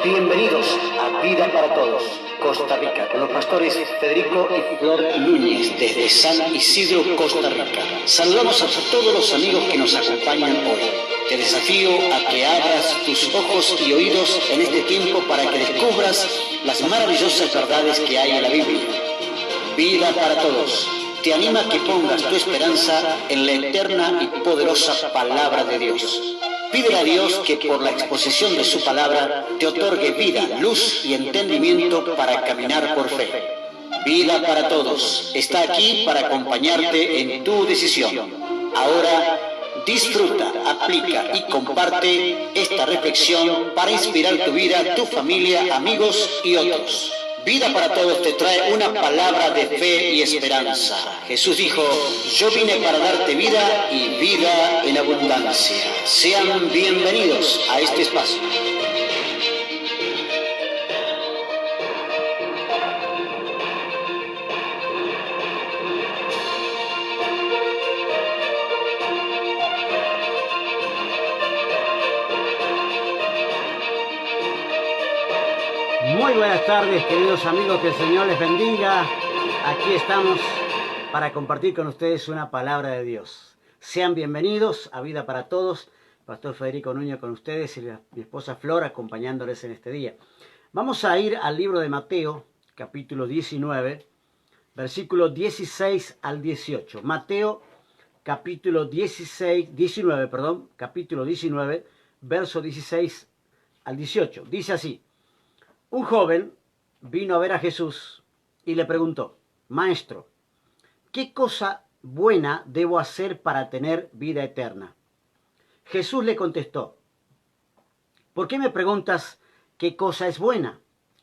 Bienvenidos a Vida para Todos, Costa Rica, con los pastores Federico y Flor Núñez, desde San Isidro, Costa Rica. Saludamos a todos los amigos que nos acompañan hoy. Te desafío a que abras tus ojos y oídos en este tiempo para que descubras las maravillosas verdades que hay en la Biblia. Vida para Todos te anima a que pongas tu esperanza en la eterna y poderosa palabra de Dios. Pídele a Dios que por la exposición de su palabra te otorgue vida, luz y entendimiento para caminar por fe. Vida para Todos está aquí para acompañarte en tu decisión. Ahora disfruta, aplica y comparte esta reflexión para inspirar tu vida, tu familia, amigos y otros. Vida para Todos te trae una palabra de fe y esperanza. Jesús dijo, yo vine para darte vida y vida en abundancia. Sean bienvenidos a este espacio. Muy buenas tardes, queridos amigos, que el Señor les bendiga. Aquí estamos para compartir con ustedes una palabra de Dios. Sean bienvenidos a Vida para Todos. Pastor Federico Núñez con ustedes y mi esposa Flor acompañándoles en este día. Vamos a ir al libro de Mateo, capítulo 19, versículos 16 al 18. Mateo, capítulo 19, verso 16 al 18. Dice así. Un joven vino a ver a Jesús y le preguntó, Maestro, ¿qué cosa buena debo hacer para tener vida eterna? Jesús le contestó, ¿por qué me preguntas qué cosa es buena?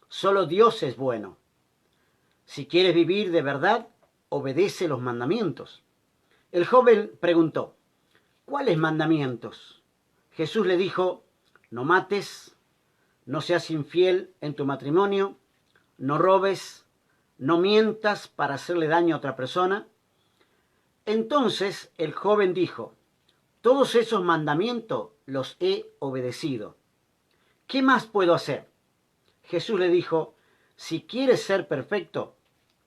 Solo Dios es bueno. Si quieres vivir de verdad, obedece los mandamientos. El joven preguntó, ¿cuáles mandamientos? Jesús le dijo, no mates, no seas infiel en tu matrimonio, no robes, no mientas para hacerle daño a otra persona. Entonces el joven dijo, todos esos mandamientos los he obedecido. ¿Qué más puedo hacer? Jesús le dijo, si quieres ser perfecto,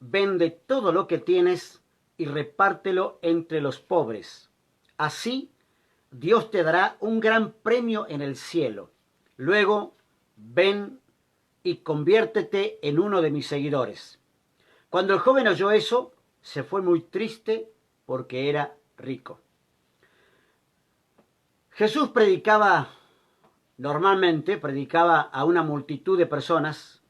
vende todo lo que tienes y repártelo entre los pobres. Así Dios te dará un gran premio en el cielo. Luego, ven y conviértete en uno de mis seguidores. Cuando el joven oyó eso, se fue muy triste porque era rico. Jesús normalmente predicaba a una multitud de personas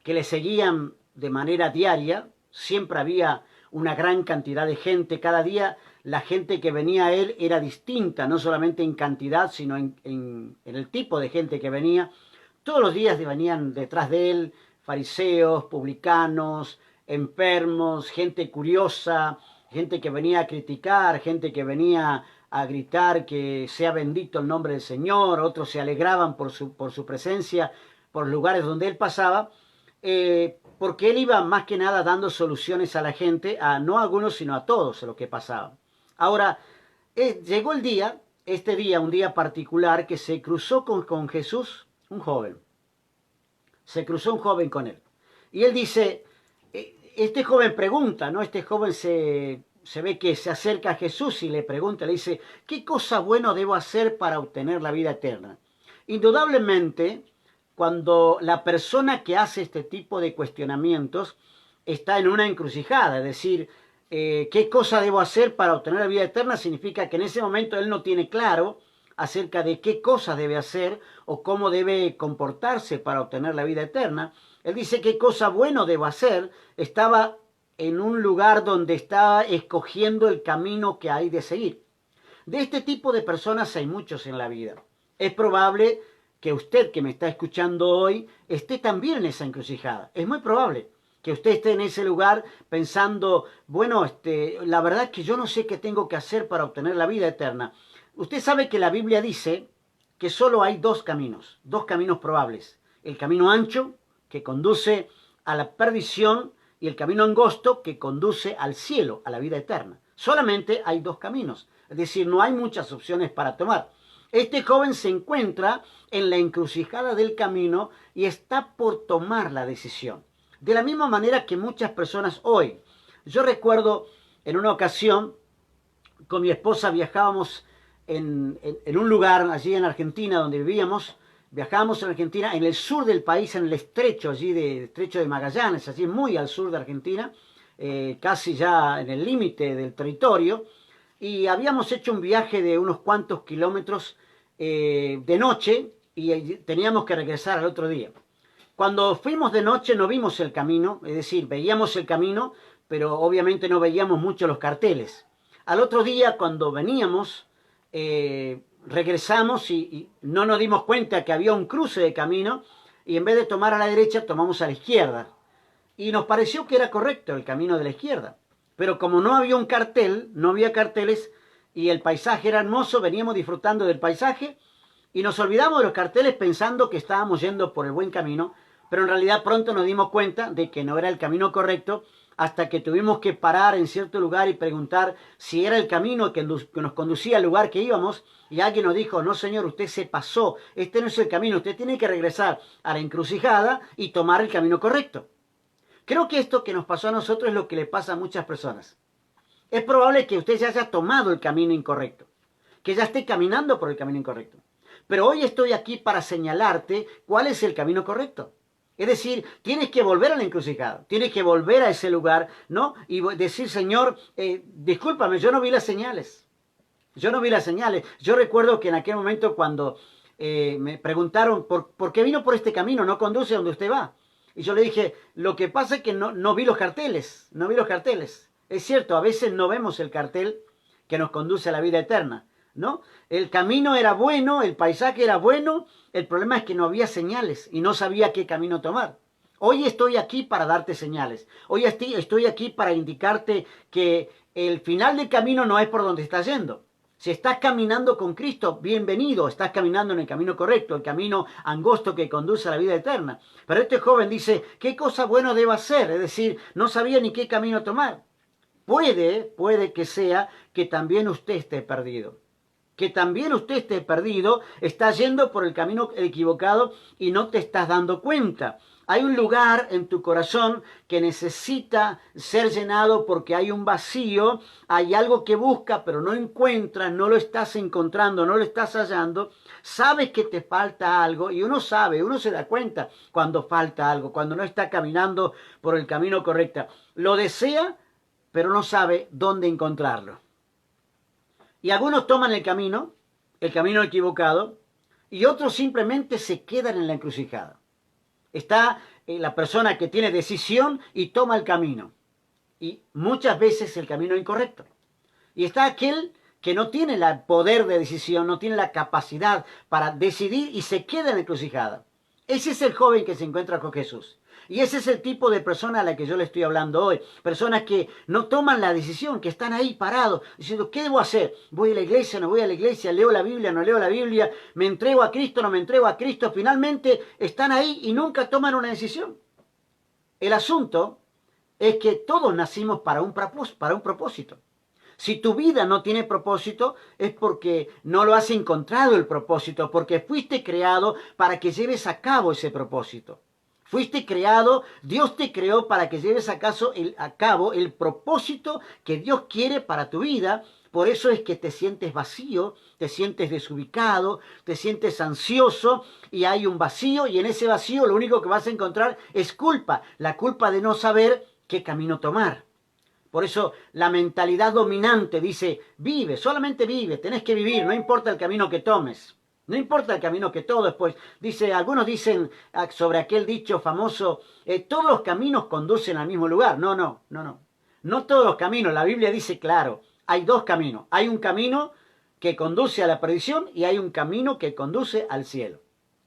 que le seguían de manera diaria. Siempre había una gran cantidad de gente. Cada día la gente que venía a él era distinta, no solamente en cantidad, sino en el tipo de gente que venía. Todos los días venían detrás de él fariseos, publicanos, enfermos, gente curiosa, gente que venía a criticar, gente que venía a gritar que sea bendito el nombre del Señor. Otros se alegraban por su presencia, por los lugares donde él pasaba, porque él iba más que nada dando soluciones a la gente, no a algunos, sino a todos lo que pasaba. Ahora, llegó el día, un día particular, que se cruzó con Jesús, un joven. Se cruzó un joven con él. Y él dice, este joven pregunta, ¿no? Este joven se ve que se acerca a Jesús y le pregunta, le dice, ¿qué cosa buena debo hacer para obtener la vida eterna? Indudablemente, cuando la persona que hace este tipo de cuestionamientos está en una encrucijada, es decir, ¿qué cosa debo hacer para obtener la vida eterna? Significa que en ese momento él no tiene claro acerca de qué cosas debe hacer o cómo debe comportarse para obtener la vida eterna. Él dice qué cosa bueno debo hacer. Estaba en un lugar donde estaba escogiendo el camino que hay de seguir. De este tipo de personas hay muchos en la vida. Es probable que usted que me está escuchando hoy esté también en esa encrucijada. Es muy probable que usted esté en ese lugar pensando, bueno, la verdad es que yo no sé qué tengo que hacer para obtener la vida eterna. Usted sabe que la Biblia dice que solo hay dos caminos probables. El camino ancho, que conduce a la perdición, y el camino angosto, que conduce al cielo, a la vida eterna. Solamente hay dos caminos. Es decir, no hay muchas opciones para tomar. Este joven se encuentra en la encrucijada del camino y está por tomar la decisión. De la misma manera que muchas personas hoy. Yo recuerdo en una ocasión, con mi esposa viajábamos en un lugar allí en Argentina donde vivíamos. Viajábamos en Argentina, en el sur del país, en el estrecho allí de Estrecho de Magallanes, allí muy al sur de Argentina, casi ya en el límite del territorio. Y habíamos hecho un viaje de unos cuantos kilómetros de noche y teníamos que regresar al otro día. Cuando fuimos de noche no vimos el camino, es decir, veíamos el camino, pero obviamente no veíamos mucho los carteles. Al otro día, cuando veníamos, regresamos y no nos dimos cuenta que había un cruce de camino y en vez de tomar a la derecha, tomamos a la izquierda. Y nos pareció que era correcto el camino de la izquierda. Pero como no había un cartel, no había carteles y el paisaje era hermoso, veníamos disfrutando del paisaje y nos olvidamos de los carteles pensando que estábamos yendo por el buen camino, pero en realidad pronto nos dimos cuenta de que no era el camino correcto hasta que tuvimos que parar en cierto lugar y preguntar si era el camino que nos conducía al lugar que íbamos y alguien nos dijo, no señor, usted se pasó, este no es el camino, usted tiene que regresar a la encrucijada y tomar el camino correcto. Creo que esto que nos pasó a nosotros es lo que le pasa a muchas personas. Es probable que usted ya haya tomado el camino incorrecto, que ya esté caminando por el camino incorrecto. Pero hoy estoy aquí para señalarte cuál es el camino correcto. Es decir, tienes que volver a la encrucijada, tienes que volver a ese lugar, ¿no? Y decir, Señor, discúlpame, yo no vi las señales. Yo no vi las señales. Yo recuerdo que en aquel momento cuando me preguntaron, ¿por qué vino por este camino? No conduce a donde usted va. Y yo le dije, lo que pasa es que no vi los carteles, no vi los carteles. Es cierto, a veces no vemos el cartel que nos conduce a la vida eterna, ¿no? El camino era bueno, el paisaje era bueno, el problema es que no había señales y no sabía qué camino tomar. Hoy estoy aquí para darte señales. Hoy estoy aquí para indicarte que el final del camino no es por donde estás yendo. Si estás caminando con Cristo, bienvenido, estás caminando en el camino correcto, el camino angosto que conduce a la vida eterna. Pero este joven dice, ¿qué cosa buena debo hacer? Es decir, no sabía ni qué camino tomar. Puede que sea que también usted esté perdido. Que también usted esté perdido, está yendo por el camino equivocado y no te estás dando cuenta. Hay un lugar en tu corazón que necesita ser llenado porque hay un vacío, hay algo que busca pero no encuentras, no lo estás encontrando, no lo estás hallando. Sabes que te falta algo y uno sabe, uno se da cuenta cuando falta algo, cuando no está caminando por el camino correcto. Lo desea pero no sabe dónde encontrarlo. Y algunos toman el camino equivocado, y otros simplemente se quedan en la encrucijada. Está la persona que tiene decisión y toma el camino. Y muchas veces el camino incorrecto. Y está aquel que no tiene el poder de decisión, no tiene la capacidad para decidir y se queda en la encrucijada. Ese es el joven que se encuentra con Jesús. Y ese es el tipo de persona a la que yo le estoy hablando hoy. Personas que no toman la decisión, que están ahí parados, diciendo, ¿qué debo hacer? ¿Voy a la iglesia, no voy a la iglesia? ¿Leo la Biblia, no leo la Biblia? ¿Me entrego a Cristo, no me entrego a Cristo? Finalmente están ahí y nunca toman una decisión. El asunto es que todos nacimos para un propósito. Si tu vida no tiene propósito, es porque no lo has encontrado el propósito, porque fuiste creado para que lleves a cabo ese propósito. Fuiste creado, Dios te creó para que lleves a cabo el propósito que Dios quiere para tu vida. Por eso es que te sientes vacío, te sientes desubicado, te sientes ansioso y hay un vacío y en ese vacío lo único que vas a encontrar es culpa, la culpa de no saber qué camino tomar. Por eso la mentalidad dominante dice, vive, solamente vive, tenés que vivir, no importa el camino que tomes. No importa el camino que tomes, pues algunos dicen sobre aquel dicho famoso, todos los caminos conducen al mismo lugar. No. No todos los caminos, la Biblia dice claro, hay dos caminos. Hay un camino que conduce a la perdición y hay un camino que conduce al cielo.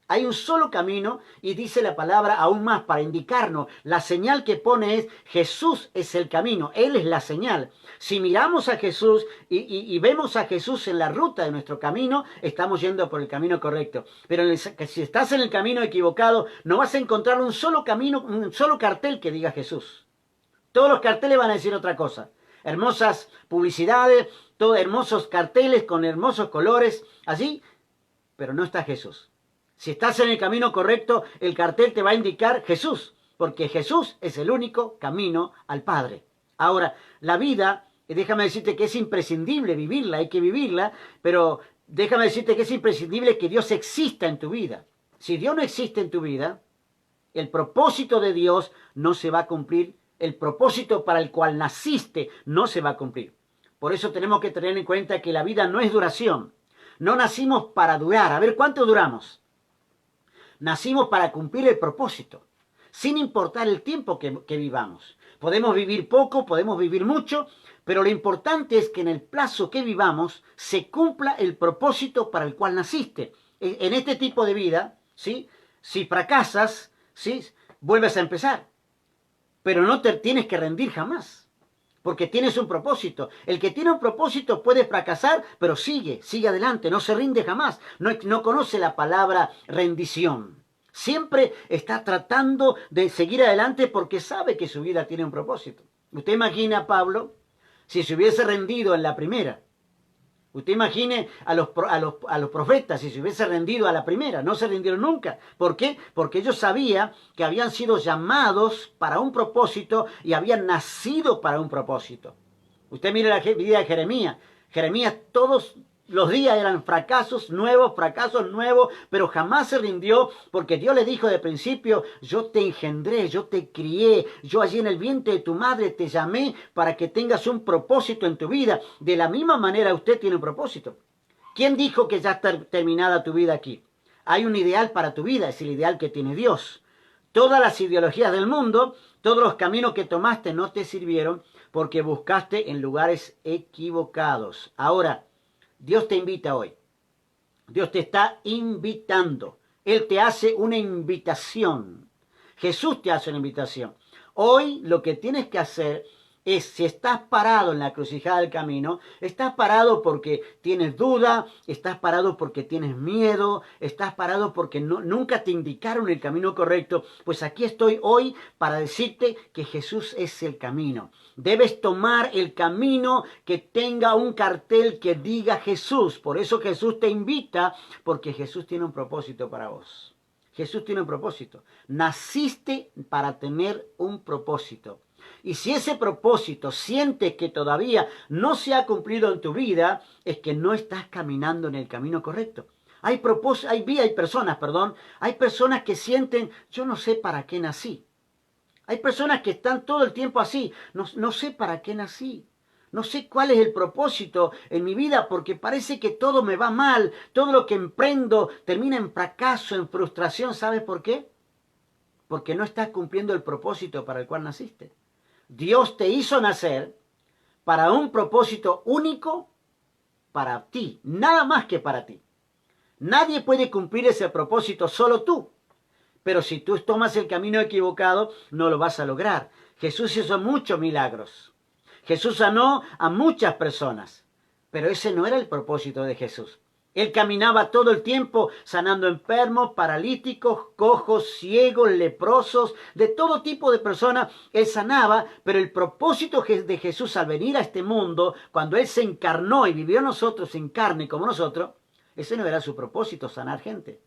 Hay un solo camino y dice la palabra aún más para indicarnos. La señal que pone es Jesús es el camino, Él es la señal. Si miramos a Jesús y vemos a Jesús en la ruta de nuestro camino, estamos yendo por el camino correcto. Pero si estás en el camino equivocado, no vas a encontrar un solo camino, un solo cartel que diga Jesús. Todos los carteles van a decir otra cosa. Hermosas publicidades, todos hermosos carteles con hermosos colores, así. pero no está Jesús. Si estás en el camino correcto, el cartel te va a indicar Jesús, porque Jesús es el único camino al Padre. Ahora, la vida, déjame decirte que es imprescindible vivirla, hay que vivirla, pero déjame decirte que es imprescindible que Dios exista en tu vida. Si Dios no existe en tu vida, el propósito de Dios no se va a cumplir, el propósito para el cual naciste no se va a cumplir. Por eso tenemos que tener en cuenta que la vida no es duración. No nacimos para durar. A ver, ¿cuánto duramos? Nacimos para cumplir el propósito, sin importar el tiempo que vivamos. Podemos vivir poco, podemos vivir mucho, pero lo importante es que en el plazo que vivamos se cumpla el propósito para el cual naciste. En este tipo de vida, ¿sí? Si fracasas, ¿sí? Vuelves a empezar, pero no te tienes que rendir jamás, porque tienes un propósito. El que tiene un propósito puede fracasar, pero sigue adelante, no se rinde jamás. No conoce la palabra rendición. Siempre está tratando de seguir adelante porque sabe que su vida tiene un propósito. Usted imagina a Pablo si se hubiese rendido en la primera. Usted imagine a los profetas si se hubiese rendido a la primera. No se rindieron nunca. ¿Por qué? Porque ellos sabían que habían sido llamados para un propósito y habían nacido para un propósito. Usted mire la vida de Jeremías. Jeremías todos los días eran fracasos nuevos, pero jamás se rindió porque Dios le dijo de principio, yo te engendré, yo te crié, yo allí en el vientre de tu madre te llamé para que tengas un propósito en tu vida. De la misma manera usted tiene un propósito. ¿Quién dijo que ya está terminada tu vida aquí? Hay un ideal para tu vida, es el ideal que tiene Dios. Todas las ideologías del mundo, todos los caminos que tomaste no te sirvieron porque buscaste en lugares equivocados. Ahora, Dios te invita hoy. Dios te está invitando. Él te hace una invitación. Jesús te hace una invitación. Hoy lo que tienes que hacer es, si estás parado en la encrucijada del camino, estás parado porque tienes duda, estás parado porque tienes miedo, estás parado porque nunca te indicaron el camino correcto, pues aquí estoy hoy para decirte que Jesús es el camino. Debes tomar el camino que tenga un cartel que diga Jesús. Por eso Jesús te invita, porque Jesús tiene un propósito para vos. Jesús tiene un propósito. Naciste para tener un propósito. Y si ese propósito sientes que todavía no se ha cumplido en tu vida, es que no estás caminando en el camino correcto. Hay personas que sienten, yo no sé para qué nací. Hay personas que están todo el tiempo así, no sé para qué nací. No sé cuál es el propósito en mi vida porque parece que todo me va mal, todo lo que emprendo termina en fracaso, en frustración. ¿Sabes por qué? Porque no estás cumpliendo el propósito para el cual naciste. Dios te hizo nacer para un propósito único para ti, nada más que para ti. Nadie puede cumplir ese propósito, solo tú. Pero si tú tomas el camino equivocado, no lo vas a lograr. Jesús hizo muchos milagros. Jesús sanó a muchas personas, pero ese no era el propósito de Jesús. Él caminaba todo el tiempo sanando enfermos, paralíticos, cojos, ciegos, leprosos, de todo tipo de personas. Él sanaba, pero el propósito de Jesús al venir a este mundo, cuando Él se encarnó y vivió nosotros en carne como nosotros, ese no era su propósito, sanar gente.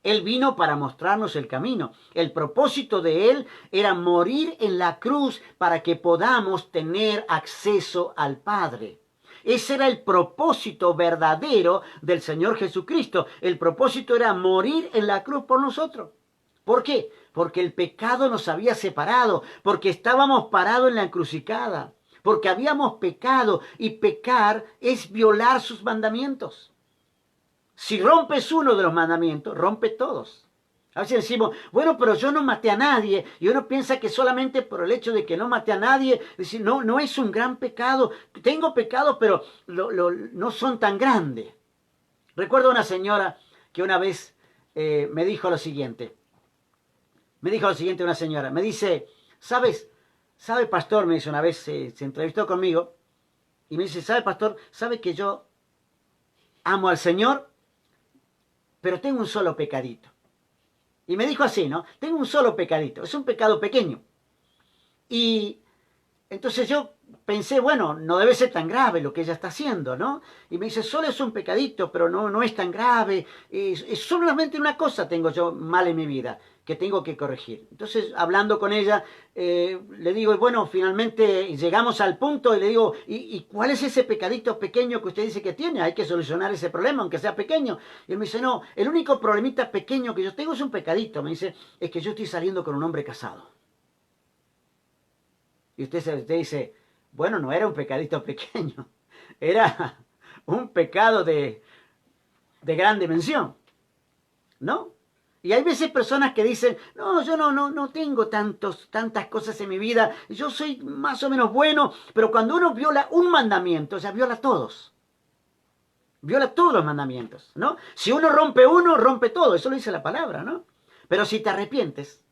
Él vino para mostrarnos el camino. El propósito de Él era morir en la cruz para que podamos tener acceso al Padre. Ese era el propósito verdadero del Señor Jesucristo. El propósito era morir en la cruz por nosotros. ¿Por qué? Porque el pecado nos había separado, porque estábamos parados en la encrucijada, porque habíamos pecado y pecar es violar sus mandamientos. Si rompes uno de los mandamientos, rompe todos. A veces decimos, bueno, pero yo no maté a nadie. Y uno piensa que solamente por el hecho de que no maté a nadie, decir, no es un gran pecado. Tengo pecados, pero no son tan grandes. Recuerdo una señora que una vez me dijo lo siguiente. Me dijo lo siguiente una señora. Me dice, ¿sabe, pastor? Me dice una vez, se entrevistó conmigo. Y me dice, ¿sabe, pastor? ¿Sabe que yo amo al Señor? Pero tengo un solo pecadito. Y me dijo así, ¿no? Tengo un solo pecadito. Es un pecado pequeño. Y entonces yo pensé, bueno, no debe ser tan grave lo que ella está haciendo, ¿no? Y me dice, solo es un pecadito, pero no es tan grave. Es solamente una cosa tengo yo mal en mi vida, que tengo que corregir. Entonces, hablando con ella, le digo, bueno, finalmente llegamos al punto y le digo, ¿y cuál es ese pecadito pequeño que usted dice que tiene? Hay que solucionar ese problema, aunque sea pequeño. Y él me dice, no, el único problemita pequeño que yo tengo es un pecadito. Me dice, es que yo estoy saliendo con un hombre casado. Y usted dice, bueno, no era un pecadito pequeño, era un pecado de gran dimensión, ¿no? Y hay veces personas que dicen, no, yo no tengo tantas cosas en mi vida, yo soy más o menos bueno, pero cuando uno viola un mandamiento, o sea, viola todos los mandamientos, ¿no? Si uno rompe uno, rompe todo, eso lo dice la palabra, ¿no? Pero si te arrepientes,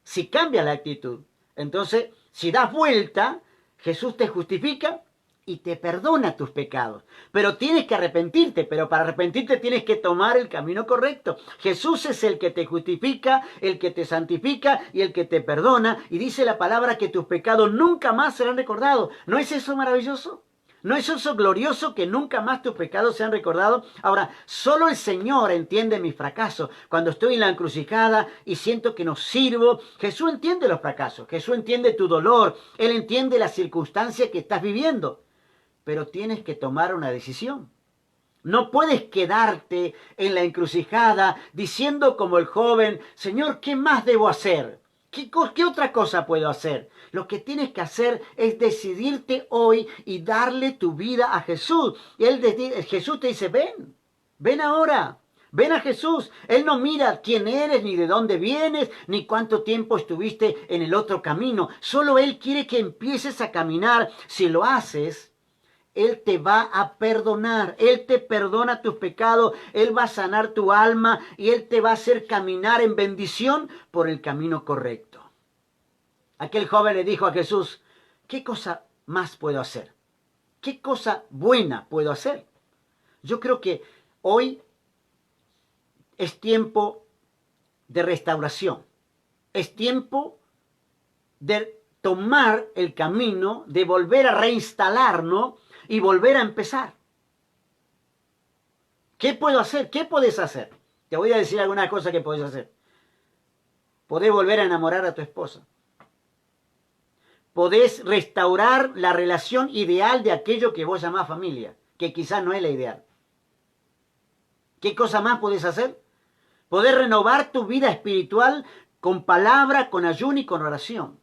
si cambias la actitud, entonces, si das vuelta, Jesús te justifica y te perdona tus pecados. Pero tienes que arrepentirte, pero para arrepentirte tienes que tomar el camino correcto. Jesús es el que te justifica, el que te santifica y el que te perdona. Y dice la palabra que tus pecados nunca más serán recordados. ¿No es eso maravilloso? ¿No es eso glorioso que nunca más tus pecados sean recordados? Ahora, solo el Señor entiende mi fracaso. Cuando estoy en la encrucijada y siento que no sirvo, Jesús entiende los fracasos. Jesús entiende tu dolor. Él entiende la circunstancia que estás viviendo. Pero tienes que tomar una decisión. No puedes quedarte en la encrucijada diciendo como el joven, Señor, ¿qué más debo hacer? ¿Qué otra cosa puedo hacer? Lo que tienes que hacer es decidirte hoy y darle tu vida a Jesús. Y Jesús te dice, ven ahora, ven a Jesús. Él no mira quién eres, ni de dónde vienes, ni cuánto tiempo estuviste en el otro camino. Solo Él quiere que empieces a caminar. Si lo haces, Él te va a perdonar, Él te perdona tus pecados, Él va a sanar tu alma y Él te va a hacer caminar en bendición por el camino correcto. Aquel joven le dijo a Jesús, ¿qué cosa más puedo hacer? ¿Qué cosa buena puedo hacer? Yo creo que hoy es tiempo de restauración, es tiempo de tomar el camino, de volver a reinstalarnos y volver a empezar. ¿Qué puedo hacer? ¿Qué puedes hacer? Te voy a decir alguna cosa que puedes hacer. Podés volver a enamorar a tu esposa. Podés restaurar la relación ideal de aquello que vos llamás familia, que quizás no es la ideal. ¿Qué cosa más podés hacer? Podés renovar tu vida espiritual con palabra, con ayuno y con oración.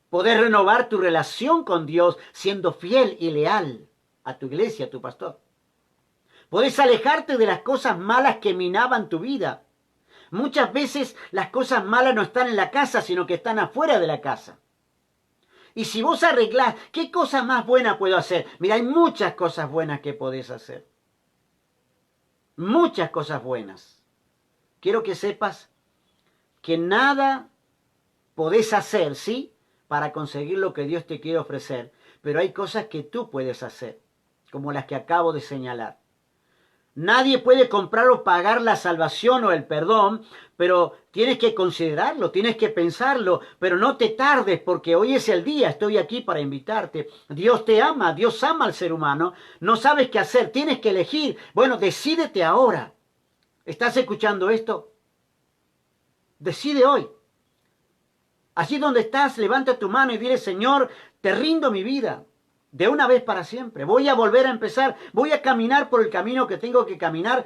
Podés renovar tu relación con Dios siendo fiel y leal a tu iglesia, a tu pastor. Podés alejarte de las cosas malas que minaban tu vida. Muchas veces las cosas malas no están en la casa, sino que están afuera de la casa. Y si vos arreglás, ¿qué cosa más buena puedo hacer? Mira, hay muchas cosas buenas que podés hacer. Muchas cosas buenas. Quiero que sepas que nada podés hacer, ¿sí?, para conseguir lo que Dios te quiere ofrecer. Pero hay cosas que tú puedes hacer, como las que acabo de señalar. Nadie puede comprar o pagar la salvación o el perdón, pero tienes que considerarlo, tienes que pensarlo, pero no te tardes porque hoy es el día, estoy aquí para invitarte. Dios te ama, Dios ama al ser humano, no sabes qué hacer, tienes que elegir. Bueno, decídete ahora. ¿Estás escuchando esto? Decide hoy. Allí donde estás, levanta tu mano y dile, Señor, te rindo mi vida. De una vez para siempre. Voy a volver a empezar. Voy a caminar por el camino que tengo que caminar.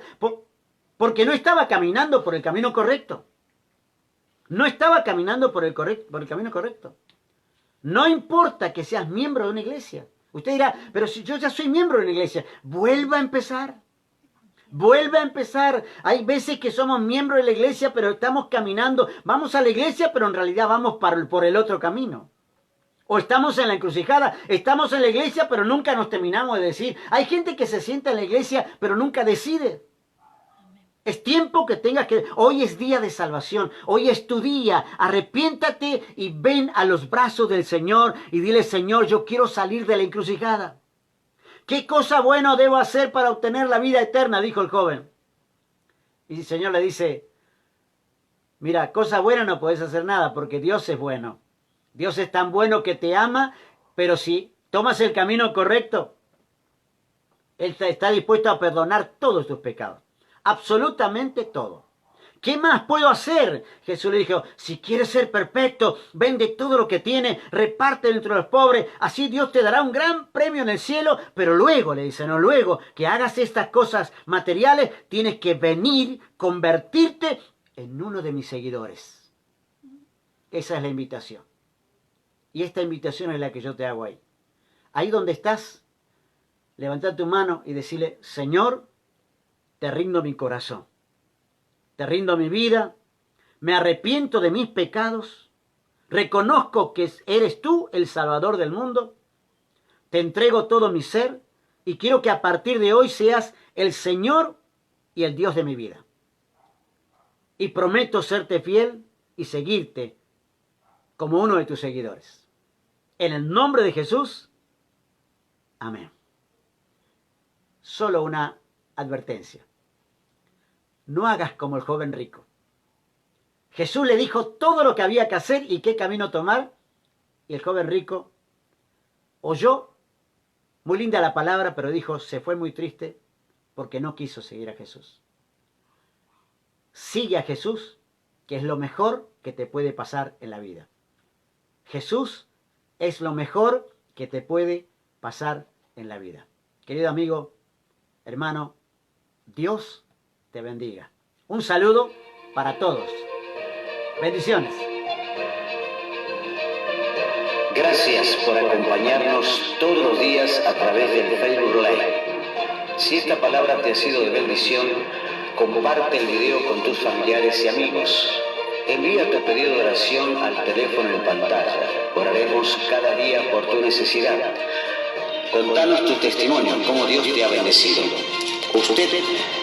Porque no estaba caminando por el camino correcto. No estaba caminando por el camino correcto. No importa que seas miembro de una iglesia. Usted dirá, pero si yo ya soy miembro de una iglesia, vuelva a empezar. Vuelve a empezar. Hay veces que somos miembros de la iglesia, pero estamos caminando. Vamos a la iglesia, pero en realidad vamos por el otro camino. O estamos en la encrucijada, estamos en la iglesia, pero nunca nos terminamos de decir. Hay gente que se sienta en la iglesia, pero nunca decide. Es tiempo que tengas que... Hoy es día de salvación, hoy es tu día. Arrepiéntate y ven a los brazos del Señor y dile, Señor, yo quiero salir de la encrucijada. ¿Qué cosa buena debo hacer para obtener la vida eterna?, dijo el joven. Y el Señor le dice, mira, cosa buena no podés hacer nada porque Dios es bueno. Dios es tan bueno que te ama Pero si tomas el camino correcto, Él está dispuesto a perdonar todos tus pecados. Absolutamente todo. ¿Qué más puedo hacer? Jesús le dijo, si quieres ser perfecto, vende todo lo que tienes, reparte entre los pobres, así Dios te dará un gran premio en el cielo, pero luego, le dice, no, luego que hagas estas cosas materiales, tienes que venir, convertirte en uno de mis seguidores. Esa es la invitación. Y esta invitación es la que yo te hago ahí. Ahí donde estás, levanta tu mano y decirle, Señor, te rindo mi corazón. Te rindo mi vida, me arrepiento de mis pecados, reconozco que eres tú el Salvador del mundo, te entrego todo mi ser y quiero que a partir de hoy seas el Señor y el Dios de mi vida. Y prometo serte fiel y seguirte como uno de tus seguidores. En el nombre de Jesús, amén. Solo una advertencia. No hagas como el joven rico. Jesús le dijo todo lo que había que hacer y qué camino tomar. Y el joven rico oyó, muy linda la palabra, pero dijo, se fue muy triste porque no quiso seguir a Jesús. Sigue a Jesús, que es lo mejor que te puede pasar en la vida. Jesús es lo mejor que te puede pasar en la vida. Querido amigo, hermano, Dios te bendiga. Un saludo para todos. Bendiciones. Gracias por acompañarnos todos los días a través del Facebook Live. Si esta palabra te ha sido de bendición, comparte el video con tus familiares y amigos. Envía tu pedido de oración al teléfono en pantalla. Oraremos cada día por tu necesidad. Contanos tu testimonio, cómo Dios te ha bendecido. Usted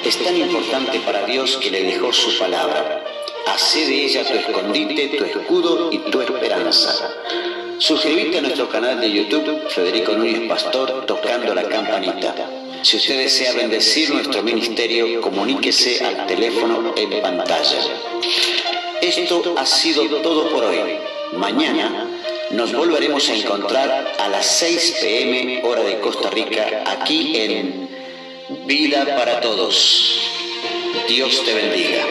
es tan importante para Dios que le dejó su palabra. Hacé de ella tu escondite, tu escudo y tu esperanza. Suscríbete a nuestro canal de YouTube, Federico Núñez Pastor, tocando la campanita. Si usted desea bendecir nuestro ministerio, comuníquese al teléfono en pantalla. Esto ha sido todo por hoy. Mañana nos volveremos a encontrar a las 6 p.m. hora de Costa Rica, aquí en Vida para Todos. Dios te bendiga.